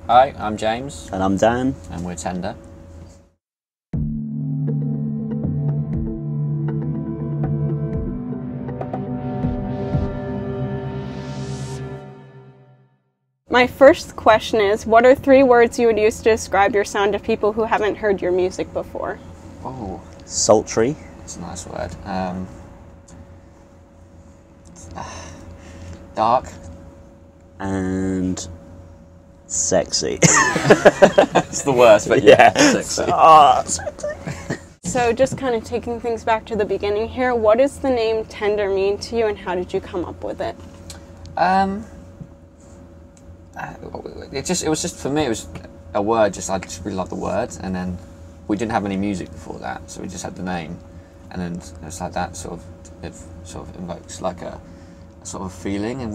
Hi, I'm James. And I'm Dan. And we're Tender. My first question is, what are 3 words you would use to describe your sound to people who haven't heard your music before? Oh, sultry. That's a nice word. Dark. And sexy. It's the worst, but yeah. Sexy. Oh, sexy. So just kind of taking things back to the beginning here, what does the name Tender mean to you and how did you come up with it? It was just for me. It was a word. I just really liked the word, and then we didn't have any music before that, so we just had the name, and then it was like that it sort of invokes like a sort of feeling, and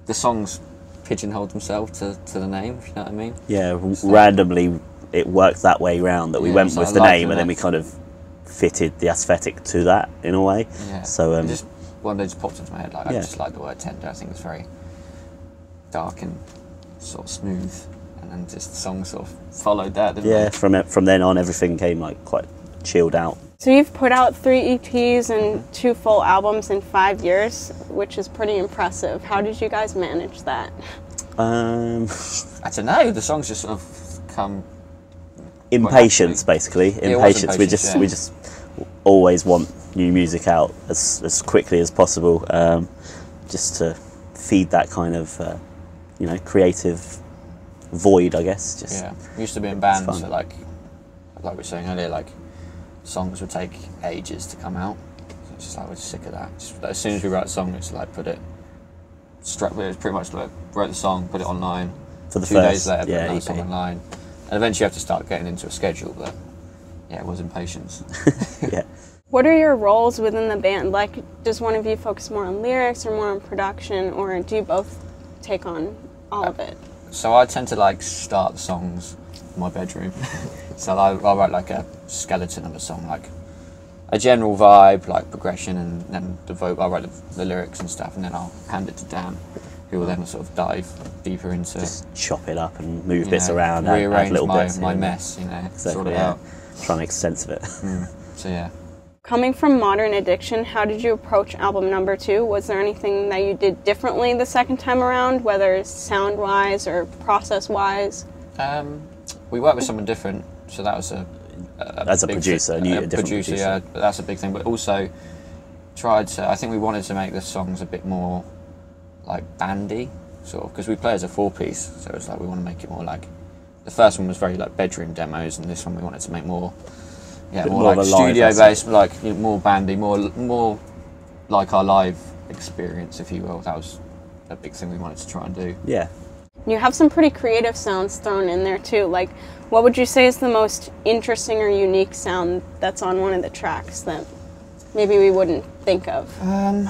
the songs pigeonholed themselves to the name, if you know what I mean. Yeah, randomly it worked that way round that we went with the name, and then we kind of fitted the aesthetic to that in a way. Yeah. So one day just popped into my head. I just like the word Tender. I think it's very dark and sort of smooth, and then just the song sort of followed that, didn't it? From then on everything came like quite chilled out. So you've put out 3 EPs and 2 full albums in 5 years, which is pretty impressive. How did you guys manage that? I don't know, the songs just sort of come... Impatience, basically. Impatience. We just always want new music out as quickly as possible, just to feed that kind of creative void, I guess. We used to be in bands, so like we were saying earlier, like songs would take ages to come out. So it's just like we're just sick of that. As soon as we write a song, it's like it was pretty much like wrote the song, put it online. For the 2 first, days later, put another EP. song online, and eventually you have to start getting into a schedule. But yeah, it was impatience. Yeah. What are your roles within the band? Like, does one of you focus more on lyrics or more on production, or do you both take on all of it? So I tend to start the songs in my bedroom. So I'll write like a skeleton of a song, like a general vibe, like progression, and then I'll write the lyrics and stuff, and then I'll hand it to Dan, who will then sort of dive deeper into... Just chop it up and move bits around, rearrange add little bits. My mess, exactly, sort it out. Try and make sense of it. So yeah. Coming from Modern Addiction, how did you approach album number 2? Was there anything that you did differently the second time around, whether sound-wise or process-wise? We worked with someone different, so that was as a producer, a different producer. Yeah, that's a big thing. But also I think we wanted to make the songs a bit more like bandy, sort of, because we play as a 4-piece, so it's like we want to make it more like... The first one was very like bedroom demos, and this one we wanted to make more... Yeah, more like studio-based, like more bandy, more like our live experience, if you will. That was a big thing we wanted to try and do. Yeah. You have some pretty creative sounds thrown in there too. Like, what would you say is the most interesting or unique sound that's on one of the tracks that maybe we wouldn't think of? I'm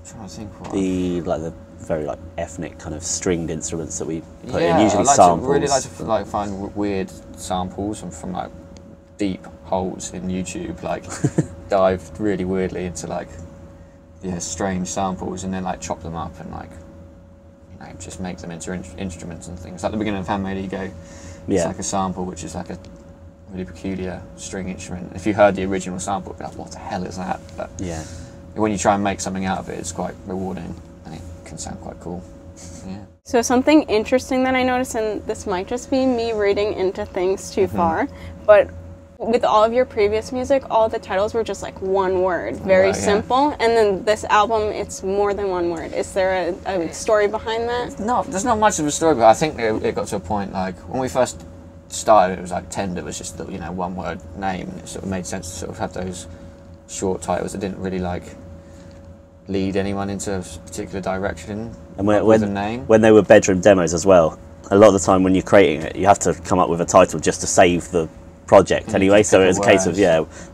trying to think what. The very ethnic kind of stringed instruments that we put in. Usually samples. Really like to find weird samples from like deep holes in YouTube, dive really weirdly into strange samples, and then chop them up and just make them into instruments and things. Like the beginning of Handmade Ego, it's like a sample which is like a really peculiar string instrument. If you heard the original sample, you'd be like, what the hell is that? But when you try and make something out of it, it's quite rewarding and it can sound quite cool. Yeah. So something interesting that I noticed, and this might just be me reading into things too far, but with all of your previous music, all the titles were just one word, very simple, and then this album, it's more than one word. Is there a story behind that? No, there's not much of a story, but I think it got to a point, when we first started, it was Tender was just the one word name, and it sort of made sense to sort of have those short titles that didn't really lead anyone into a particular direction. And with a name. When they were bedroom demos as well, a lot of the time when you're creating it, you have to come up with a title just to save the project anyway, so it was a case of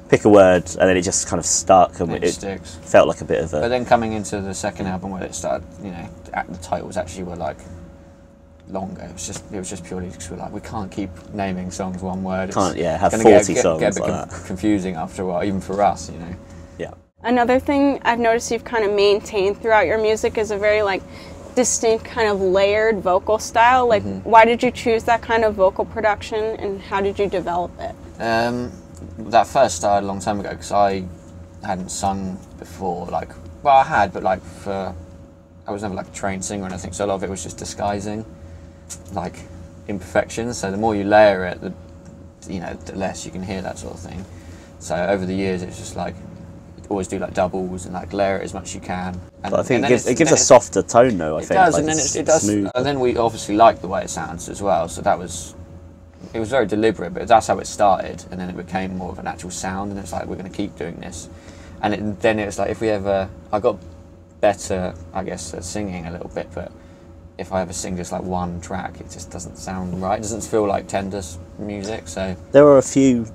pick a word, and then it just kind of stuck, and it sticks. Felt like a bit of a... But then coming into the second album where it started, the titles actually were longer. It was just purely because we can't keep naming songs one word. Can't have 40 songs get a bit like that. Confusing after a while, even for us, Yeah. Another thing I've noticed you've kind of maintained throughout your music is a very distinct kind of layered vocal style. Like, why did you choose that kind of vocal production, and how did you develop it? That first started a long time ago because I hadn't sung before. Like, well, I had, but like I was never like a trained singer or anything. So a lot of it was just disguising, like, imperfections. So the more you layer it, the less you can hear that sort of thing. So over the years, it's just like always do like doubles and like layer it as much as you can. And, but I think it gives a softer tone, though. I think does, like and then it does. Smooth. And then we obviously like the way it sounds as well. So it was very deliberate, but that's how it started. And then it became more of an actual sound, and it's like we're going to keep doing this. And then it was like I got better, I guess, at singing a little bit, but if I ever sing just like one track, it just doesn't sound right. It doesn't feel like tender music. So there are a few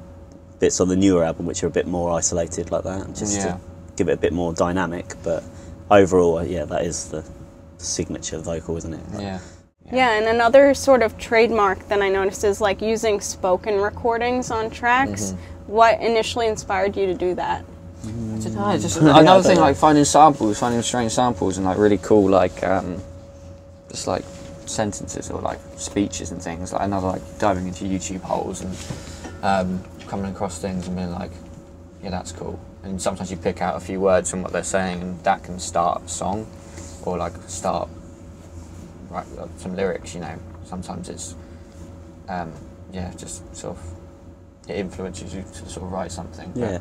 bits on the newer album which are a bit more isolated like that, just to give it a bit more dynamic. But overall, that is the signature vocal, isn't it? Yeah, and another sort of trademark that I noticed is like using spoken recordings on tracks. What initially inspired you to do that? I don't know, just another thing, like finding strange samples and like really cool, like just like sentences or like speeches and things. Like another, like diving into YouTube holes and coming across things and being like, yeah, that's cool. And sometimes you pick out a few words from what they're saying, and that can start a song, or like start some lyrics. Sometimes it's just sort of it influences you to sort of write something. Yeah.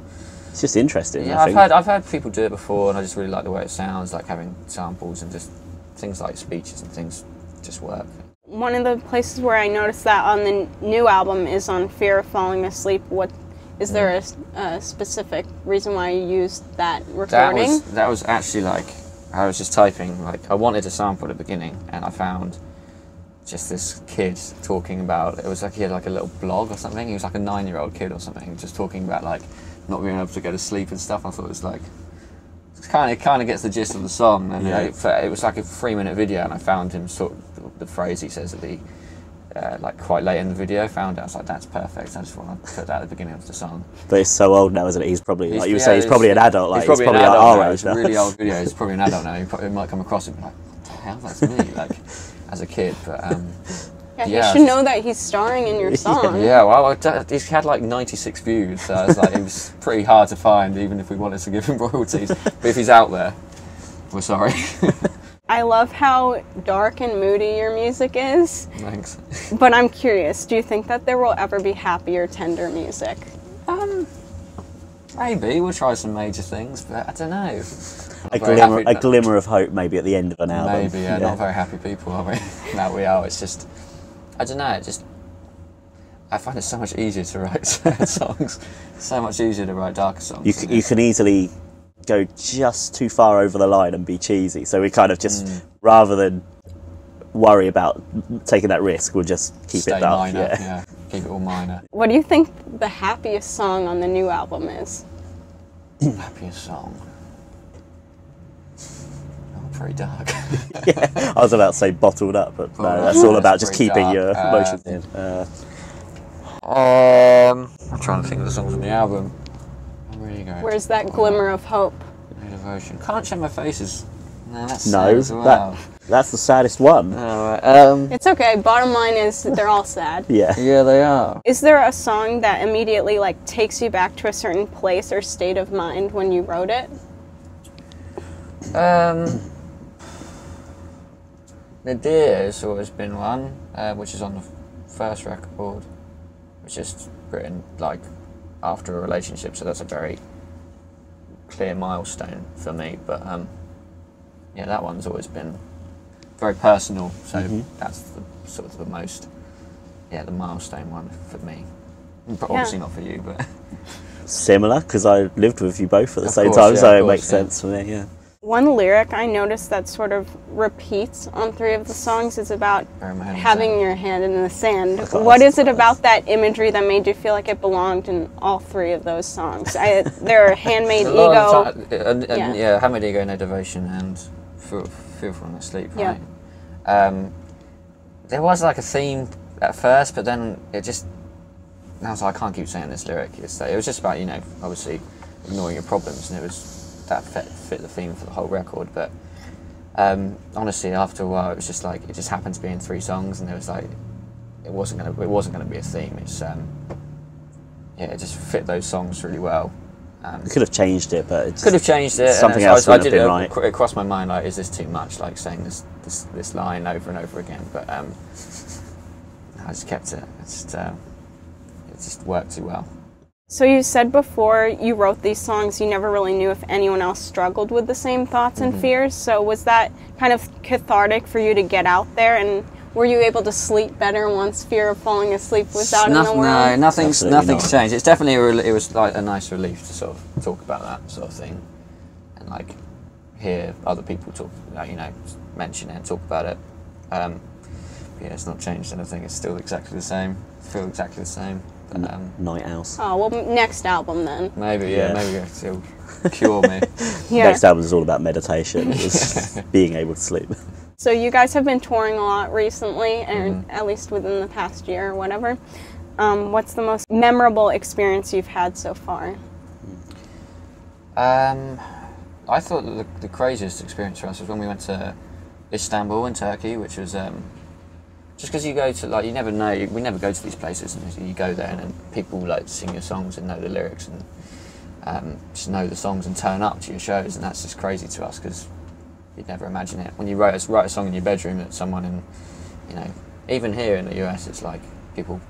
It's just interesting. Yeah, I've heard people do it before, and I just really like the way it sounds, like having samples and just things like speeches and things just work. One of the places where I noticed that on the new album is on Fear of Falling Asleep. Is there a specific reason why you used that recording? That was actually like, I was just typing, like I wanted a sample at the beginning, and I found just this kid talking about, it was like he had like a little blog or something. He was like a 9-year-old kid or something, just talking about like not being able to go to sleep and stuff. I thought it was like, it kind of gets the gist of the song, and it was like a 3-minute video, and I found him the phrase he says at the like quite late in the video. Found it, I was like, that's perfect. I just want to put that at the beginning of the song. But it's so old now, isn't it? He's probably like you were saying, he's probably an adult. Like he's probably like our age now. It's a really old video. He's probably an adult now. He might come across it and be like, what the hell, that's me, like as a kid. But you should know that he's starring in your song. Yeah, well, he's had like 96 views, so it's like it was pretty hard to find, even if we wanted to give him royalties. But if he's out there, we're sorry. I love how dark and moody your music is. Thanks. But I'm curious, do you think that there will ever be happy or tender music? Maybe. We'll try some major things, but I don't know. A glimmer of hope maybe at the end of an album. Maybe, not very happy people, are we? No, we are. It's just, I don't know, I find it so much easier to write sad songs, so much easier to write darker songs. You can easily go just too far over the line and be cheesy, so we kind of just, rather than worry about taking that risk, we'll just keep it dark. Minor, keep it all minor. What do you think the happiest song on the new album is? Happiest song? Pretty dark. I was about to say Bottled Up, but no, that's all about just keeping dark. your emotions in. I'm trying to think of the songs on the album. I'm really going. Where's that glimmer of hope? No Devotion. Can't Check My Faces. No, that's no, sad as well. That's the saddest one. It's okay. Bottom line is they're all sad. Yeah, they are. Is there a song that immediately like takes you back to a certain place or state of mind when you wrote it? Nadir has always been one, which is on the first record, which is written like after a relationship, so that's a very clear milestone for me. But that one's always been very personal, so that's the sort of the most, the milestone one for me. But obviously not for you, but similar, because I lived with you both at the same time, so it makes sense for me. Yeah. One lyric I noticed that sort of repeats on 3 of the songs is about having your hand in the sand. What is it about that imagery that made you feel like it belonged in all 3 of those songs? There are Handmade Ego. Handmade Ego, No Devotion, and Fearful and Asleep, right? There was like a theme at first, but then it just, I was like, I can't keep saying this lyric. It was just about, obviously ignoring your problems, and it was, that fit the theme for the whole record. But Honestly, after a while, it was just like, it just happened to be in 3 songs, and there was like, it wasn't gonna be a theme. It's yeah, it just fit those songs really well. We could have changed it, but could have changed it. Something else would have been right. It crossed my mind, like, is this too much? Like saying this line over and over again. But I just kept it. It just worked too well. So you said before you wrote these songs, you never really knew if anyone else struggled with the same thoughts and fears. So was that kind of cathartic for you to get out there, and were you able to sleep better once fear of falling asleep was out in the world? No, nothing's changed. It's definitely it was like a nice relief to sort of talk about that sort of thing, and like hear other people talk, like, you know, mention it and talk about it. Yeah, it's not changed anything. It's still exactly the same. Feel exactly the same. Night owls. Oh, well, next album then. Maybe, yeah. Maybe it'll cure me. Yeah. Next album is all about meditation, just being able to sleep. So you guys have been touring a lot recently, and at least within the past year or whatever. What's the most memorable experience you've had so far? I thought that the craziest experience for us was when we went to Istanbul in Turkey, which was just because you go to, like, you never know, we never go to these places, and you go there and then people like sing your songs and know the lyrics and just know the songs and turn up to your shows, and that's just crazy to us because you'd never imagine it. When you write a song in your bedroom that someone in, you know, even here in the US, it's like people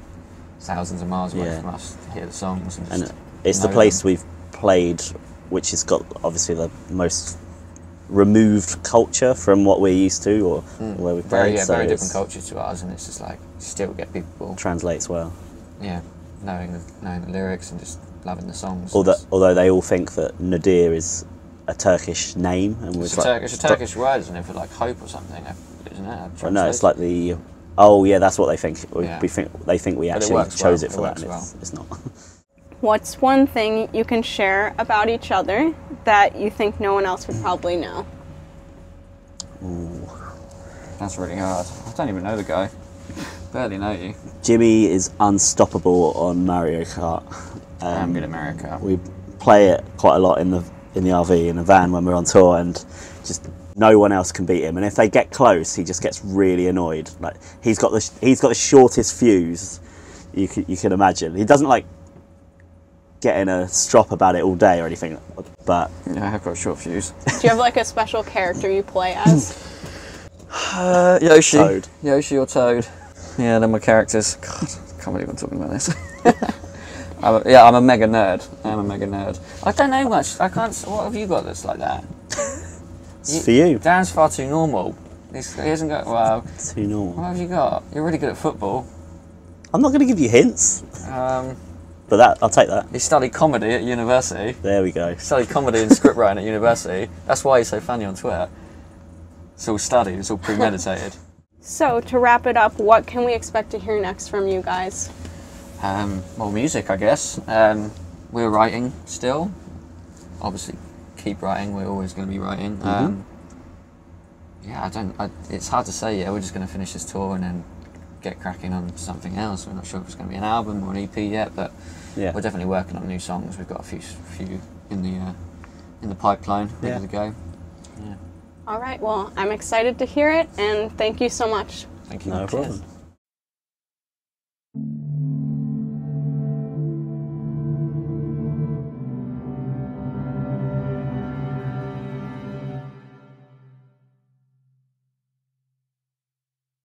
thousands of miles away from us hear the songs. And it's the place we've played, which has got obviously the most removed culture from what we're used to, or where we've played. Very different culture to ours, and it's just like, still get people. Translates well. Yeah, knowing the lyrics and just loving the songs. Although they all think that Nadir is a Turkish name, and it's a Turkish word, isn't it, for like hope or something, isn't it? No, it's like the. Oh yeah, that's what they think. They think we actually chose it for that, and it's not. What's one thing you can share about each other that you think no one else would probably know? Ooh. That's really hard. I don't even know the guy. Barely know you. Jimmy is unstoppable on Mario Kart. I'm good at Mario Kart. We play it quite a lot in the RV, in the van when we're on tour, and just no one else can beat him. And if they get close, he just gets really annoyed. Like he's got the shortest fuse you can imagine. He doesn't like getting a strop about it all day or anything, but yeah, I have got a short fuse. Do you have like a special character you play as? Yoshi. Toad. Yoshi or Toad. Yeah, they're my characters. God, I can't believe I'm talking about this. I'm a mega nerd. I don't know much. I can't. What have you got that's like that? It's for you. Dan's far too normal. He hasn't got. Well, too normal. What have you got? You're really good at football. I'm not going to give you hints. But I'll take that. He studied comedy at university. There we go. He studied comedy and script writing at university. That's why he's so funny on Twitter. It's all studied. It's all premeditated. So, to wrap it up, what can we expect to hear next from you guys? More music, I guess. We're writing still. Obviously, keep writing. We're always going to be writing. It's hard to say yet. We're just going to finish this tour and then get cracking on something else. We're not sure if it's going to be an album or an EP yet, but we're definitely working on new songs. We've got a few in the pipeline, ready to go. Yeah. All right, well, I'm excited to hear it, and thank you so much. Thank you. No problem.